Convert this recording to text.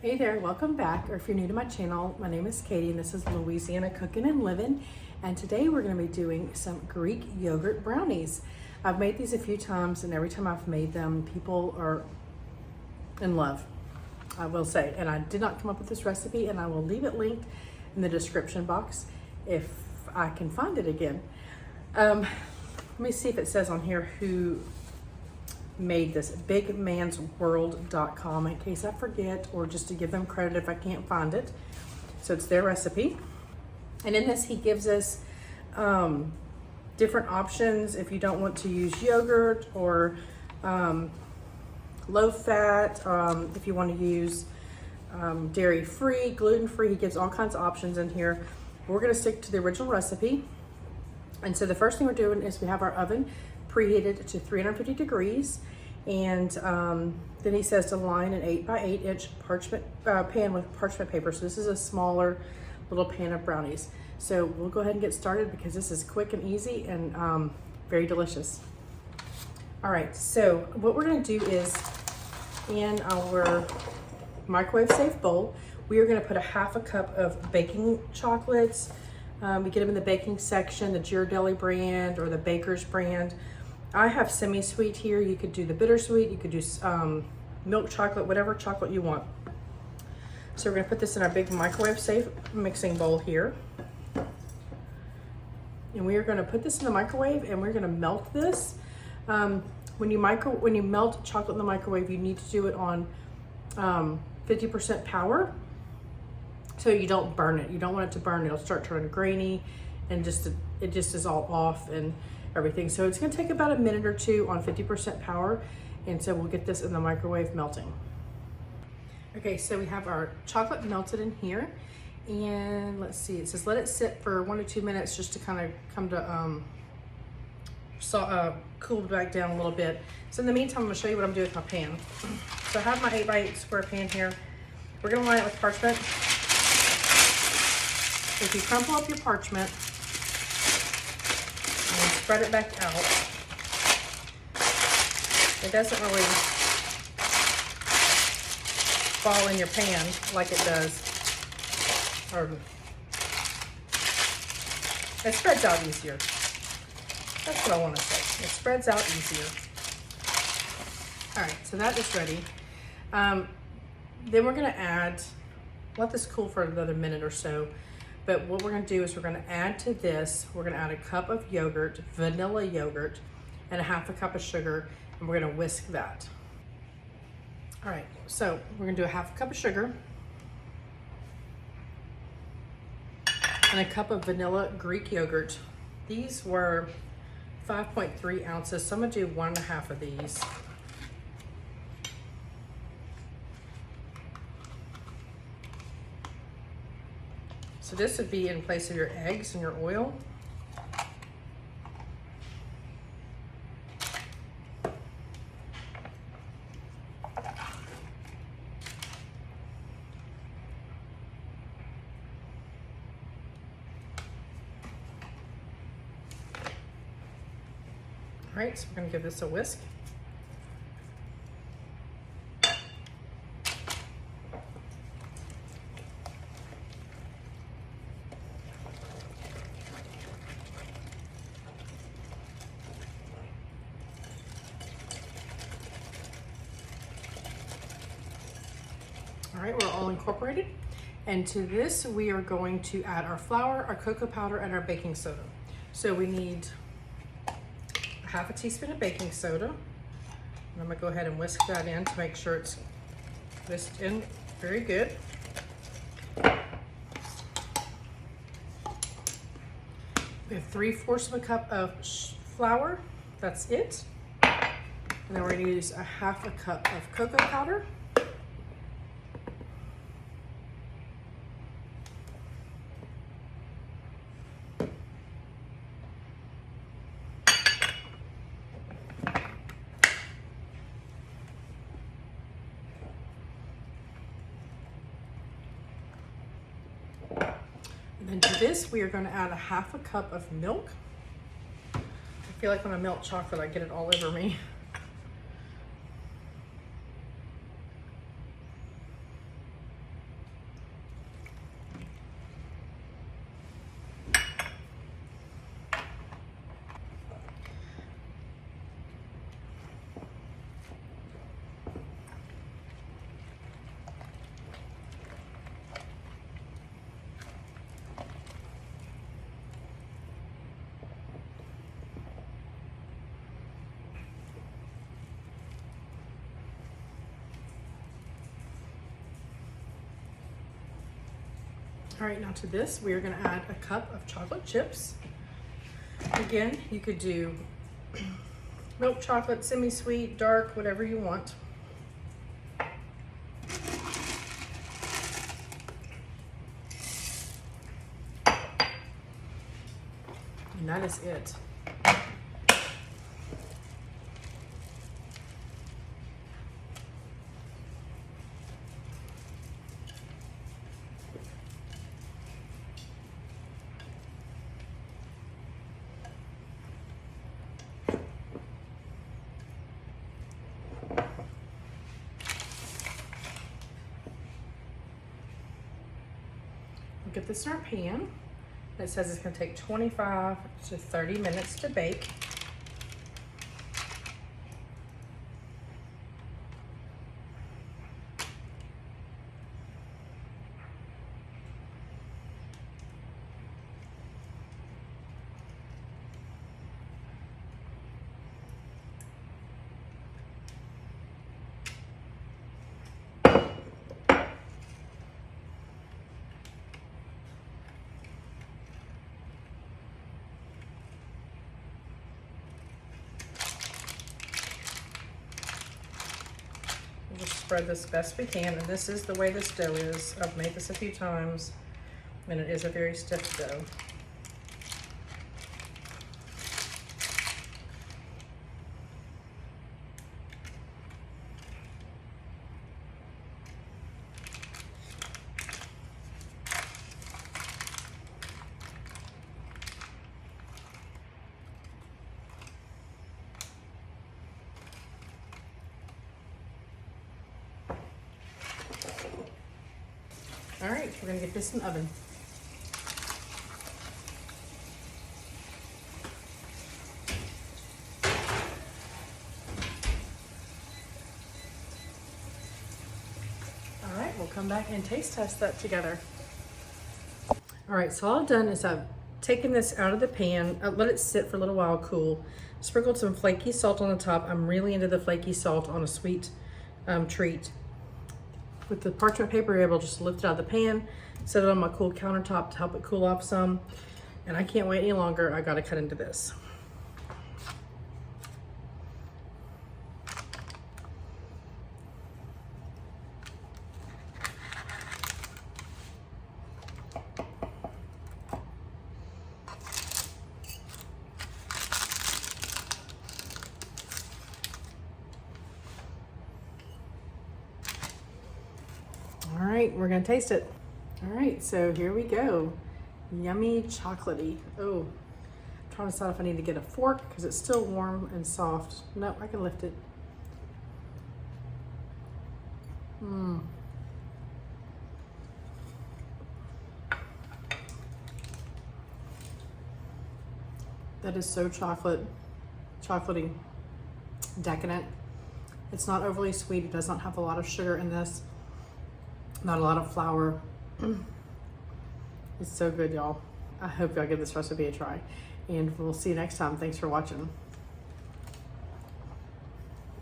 Hey there, welcome back. Or if you're new to my channel, my name is Katie and this is Louisiana Cooking and Living. And today we're going to be doing some Greek yogurt brownies. I've made these a few times and every time I've made them, people are in love, I will say. And I did not come up with this recipe and I will leave it linked in the description box if I can find it again. Let me see if it says on here who made this, bigmansworld.com, in case I forget or just to give them credit if I can't find it. So it's their recipe. And in this, he gives us different options if you don't want to use yogurt or low fat, if you want to use dairy free, gluten free. He gives all kinds of options in here. We're going to stick to the original recipe. And so the first thing we're doing is we have our oven preheated to 350 degrees, and then he says to line an 8x8 inch parchment pan with parchment paper. So this is a smaller little pan of brownies. So we'll go ahead and get started because this is quick and easy and very delicious. All right, so what we're going to do is in our microwave safe bowl, we are going to put a half a cup of baking chocolates. We get them in the baking section, the Ghirardelli brand or the Baker's brand. I have semi-sweet here. You could do the bittersweet, you could do milk chocolate, whatever chocolate you want. So we're gonna put this in our big microwave safe mixing bowl here. And we are gonna put this in the microwave and we're gonna melt this. When you melt chocolate in the microwave, you need to do it on 50% power, so you don't burn it. You don't want it to burn. It'll start turning grainy and it just is all off and everything. So it's gonna take about a minute or two on 50% power. And so we'll get this in the microwave melting. Okay, so we have our chocolate melted in here. And let's see, it says let it sit for 1 to 2 minutes just to kind of come to cool back down a little bit. So in the meantime, I'm gonna show you what I'm doing with my pan. So I have my 8x8 square pan here. We're gonna line it with parchment. If you crumple up your parchment and spread it back out, it doesn't really fall in your pan like it does, or it spreads out easier. That's what I want to say. It spreads out easier. All right, so that is ready. Then we're gonna let this cool for another minute or so. But what we're gonna do is we're gonna add to this, we're gonna add a cup of yogurt, vanilla yogurt, and a half a cup of sugar, and we're gonna whisk that. All right, so we're gonna do a half a cup of sugar and a cup of vanilla Greek yogurt. These were 5.3 ounces, so I'm gonna do 1.5 of these. So this would be in place of your eggs and your oil. All right, so we're gonna give this a whisk. All right, we're all incorporated. And to this, we are going to add our flour, our cocoa powder, and our baking soda. So we need a half a teaspoon of baking soda. And I'm gonna go ahead and whisk that in to make sure it's whisked in very good. We have 3/4 of a cup of flour, that's it. And then we're gonna use a half a cup of cocoa powder. And then to this, we are going to add a half a cup of milk. I feel like when I melt chocolate, I get it all over me. All right, now to this, we are gonna add a cup of chocolate chips. Again, you could do milk chocolate, semi-sweet, dark, whatever you want. And that is it. We'll get this in our pan. It says it's going to take 25 to 30 minutes to bake. We'll just spread this best we can, and this is the way this dough is. I've made this a few times, and it is a very stiff dough. All right, we're gonna get this in the oven. All right, we'll come back and taste test that together. All right, so all I've done is I've taken this out of the pan, let it sit for a little while, cool. Sprinkled some flaky salt on the top. I'm really into the flaky salt on a sweet treat. With the parchment paper, you're able to just lift it out of the pan, set it on my cool countertop to help it cool off some. And I can't wait any longer. I gotta cut into this. All right, we're gonna taste it. All right, so here we go. Yummy chocolatey. Oh, I'm trying to decide if I need to get a fork because it's still warm and soft. Nope, I can lift it. That is so chocolatey, decadent. It's not overly sweet. It does not have a lot of sugar in this. Not a lot of flour. It's so good, y'all. I hope y'all give this recipe a try. And we'll see you next time. Thanks for watching.